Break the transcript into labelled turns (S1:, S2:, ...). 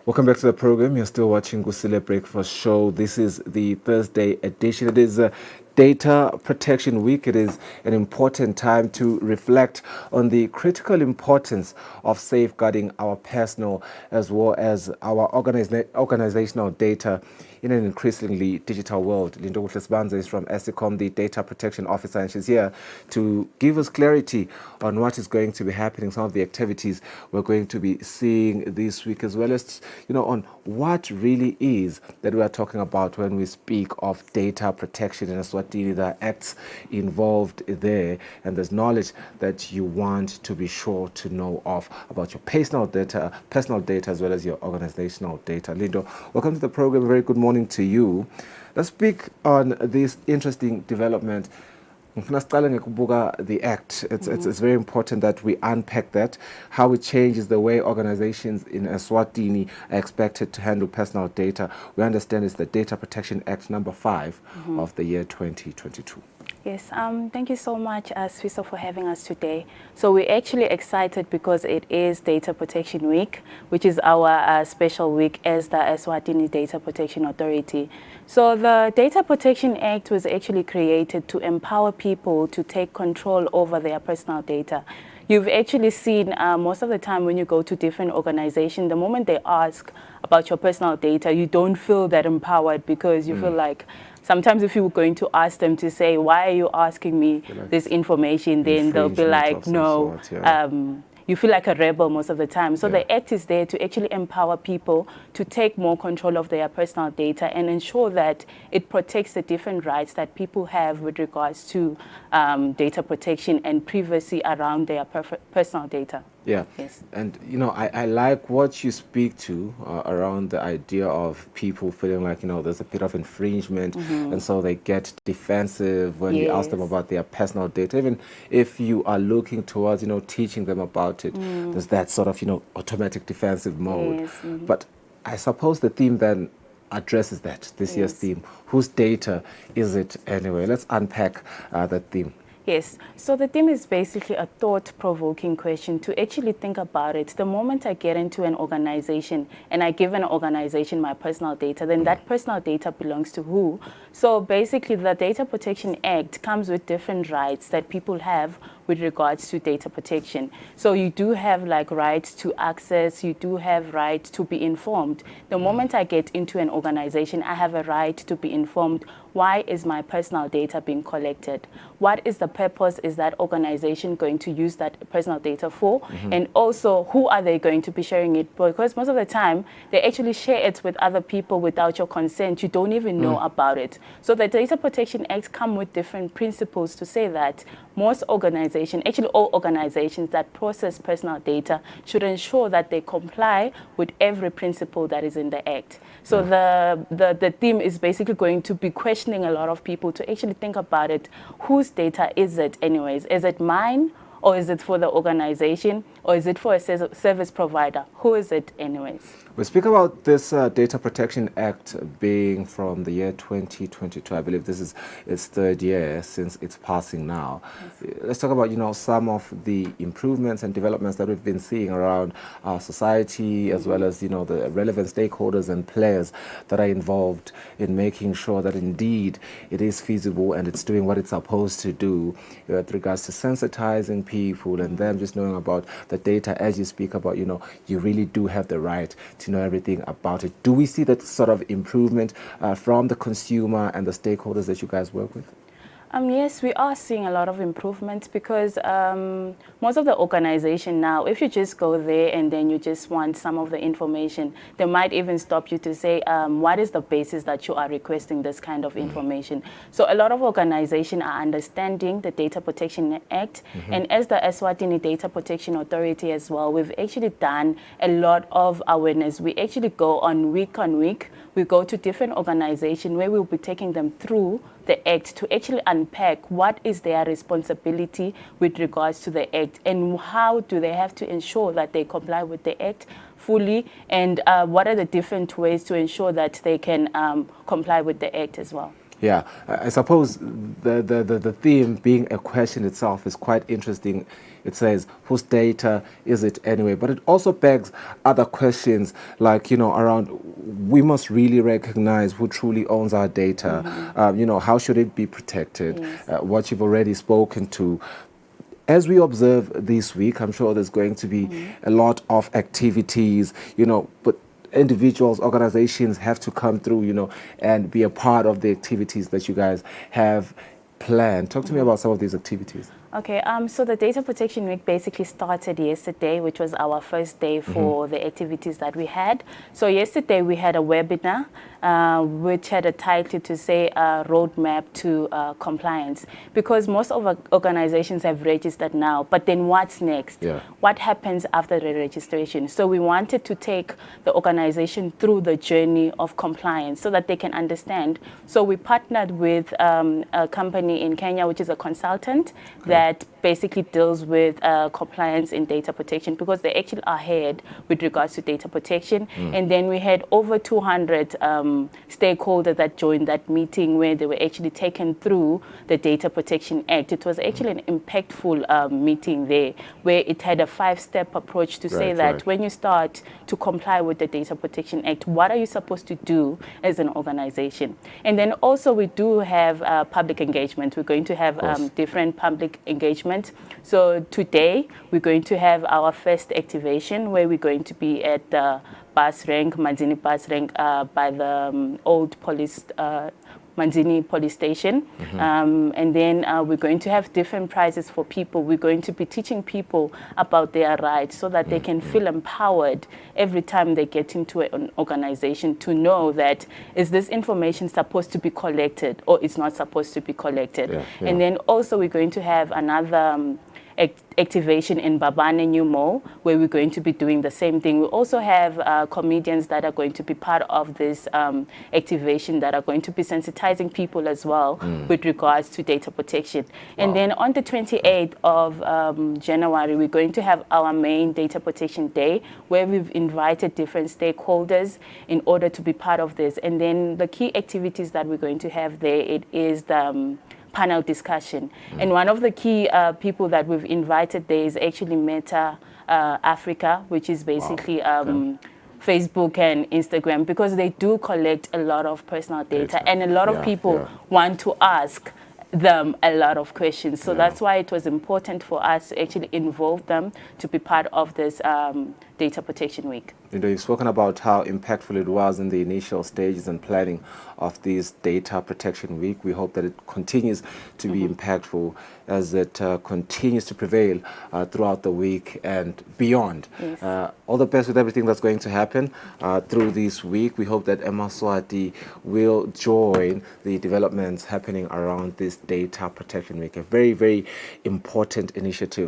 S1: Welcome back to the program. You're still watching Gusile Breakfast Show. This is the Thursday edition. It is Data Protection Week. It is an important time to reflect on the critical importance of safeguarding our personal as well as our organizational data in an increasingly digital world. Linda Sbanza is from Eswatini, the Data Protection Officer, and she's here to give us clarity on what is going to be happening, some of the activities we're going to be seeing this week, as well as, on what really is that we are talking about when we speak of data protection in Eswatini. There are acts involved there, and there's knowledge that you want to be sure to know of about your personal data as well as your organizational data. Lindo, welcome to the program. Very good morning to you. Let's speak on this interesting development. The act. It's very important that we unpack that, how it changes the way organizations in Eswatini are expected to handle personal data. We understand it's the Data Protection Act number 5 of the year 2022.
S2: Yes, thank you so much, Swiso, for having us today. So we're actually excited because it is Data Protection Week, which is our special week as the Eswatini Data Protection Authority. So the Data Protection Act was actually created to empower people to take control over their personal data. You've actually seen most of the time when you go to different organizations, the moment they ask about your personal data, you don't feel that empowered because you feel like sometimes if you were going to ask them to say, why are you asking me this information, then they'll be like, no, you feel like a rebel most of the time. So the act is there to actually empower people to take more control of their personal data and ensure that it protects the different rights that people have with regards to data protection and privacy around their personal data.
S1: Yeah.
S2: Yes.
S1: And, I like what you speak to around the idea of people feeling like, there's a bit of infringement, and so they get defensive when you ask them about their personal data. Even if you are looking towards, teaching them about it, there's that sort of, automatic defensive mode.
S2: Yes.
S1: But I suppose the theme then addresses that, this year's theme. Whose data is it anyway? Let's unpack that theme.
S2: Yes, so the theme is basically a thought-provoking question to actually think about it. The moment I get into an organization and I give an organization my personal data, then that personal data belongs to who? So basically the Data Protection Act comes with different rights that people have with regards to data protection. So you do have like rights to access, you do have right to be informed. The moment I get into an organization, I have a right to be informed. Why is my personal data being collected? What is the purpose is that organization going to use that personal data for? And also, who are they going to be sharing it? Because most of the time, they actually share it with other people without your consent. You don't even know about it. So the Data Protection Act come with different principles to say that most organizations, actually all organizations that process personal data should ensure that they comply with every principle that is in the Act. So the theme is basically going to be questioning a lot of people to actually think about it. Whose data is it anyways? Is it mine? Or is it for the organization? Or is it for a service provider? Who is it anyways?
S1: We speak about this Data Protection Act being from the year 2022. I believe this is its third year since its passing now. Yes. Let's talk about, some of the improvements and developments that we've been seeing around our society, as well as, the relevant stakeholders and players that are involved in making sure that indeed it is feasible and it's doing what it's supposed to do with regards to sensitizing people and them just knowing about the data. As you speak about, you really do have the right to know everything about it. Do we see that sort of improvement from the consumer and the stakeholders that you guys work with?
S2: Yes, we are seeing a lot of improvement because most of the organization now, if you just go there and then you just want some of the information, they might even stop you to say, what is the basis that you are requesting this kind of information? So a lot of organizations are understanding the Data Protection Act. And as the Eswatini Data Protection Authority as well, we've actually done a lot of awareness. We actually go on week. We go to different organizations where we'll be taking them through the Act to actually unpack what is their responsibility with regards to the Act and how do they have to ensure that they comply with the Act fully, and what are the different ways to ensure that they can comply with the Act as well.
S1: Yeah, I suppose the theme being a question itself is quite interesting. It says, whose data is it anyway? But it also begs other questions like, around we must really recognize who truly owns our data. How should it be protected?
S2: Yes.
S1: What you've already spoken to. As we observe this week, I'm sure there's going to be a lot of activities, but individuals, organizations have to come through, and be a part of the activities that you guys have planned. Talk to me about some of these activities.
S2: Okay, so the Data Protection Week basically started yesterday, which was our first day for the activities that we had. So yesterday we had a webinar, which had a title to say Roadmap to Compliance, because most of our organizations have registered now, but then what's next?
S1: Yeah.
S2: What happens after the registration? So we wanted to take the organization through the journey of compliance so that they can understand. So we partnered with a company in Kenya, which is a consultant that basically deals with compliance in data protection, because they actually are ahead with regards to data protection. And then we had over 200 stakeholders that joined that meeting, where they were actually taken through the Data Protection Act. It was actually an impactful meeting there, where it had a 5-step approach to say that when you start to comply with the Data Protection Act, what are you supposed to do as an organization? And then also we do have public engagement. We're going to have different public engagement. So today we're going to have our first activation, where we're going to be at the bus rank, Manzini bus rank, by the old police Manzini police station. And then we're going to have different prizes for people. We're going to be teaching people about their rights so that they can feel empowered every time they get into an organization, to know that, is this information supposed to be collected or it's not supposed to be collected? And then also we're going to have another activation in Babane New Mall, where we're going to be doing the same thing. We also have comedians that are going to be part of this activation, that are going to be sensitizing people as well with regards to data protection. And then on the 28th of January, we're going to have our main Data Protection Day, where we've invited different stakeholders in order to be part of this. And then the key activities that we're going to have there, it is the panel discussion. And one of the key people that we've invited there is actually Meta Africa, which is basically Facebook and Instagram, because they do collect a lot of personal data, and a lot of people want to ask them a lot of questions. So that's why it was important for us to actually involve them to be part of this Data Protection Week.
S1: You've spoken about how impactful it was in the initial stages and planning of this Data Protection Week. We hope that it continues to be impactful as it continues to prevail throughout the week and beyond. All the best with everything that's going to happen through this week. We hope that Eswatini will join the developments happening around this Data Protection Week, a very, very important initiative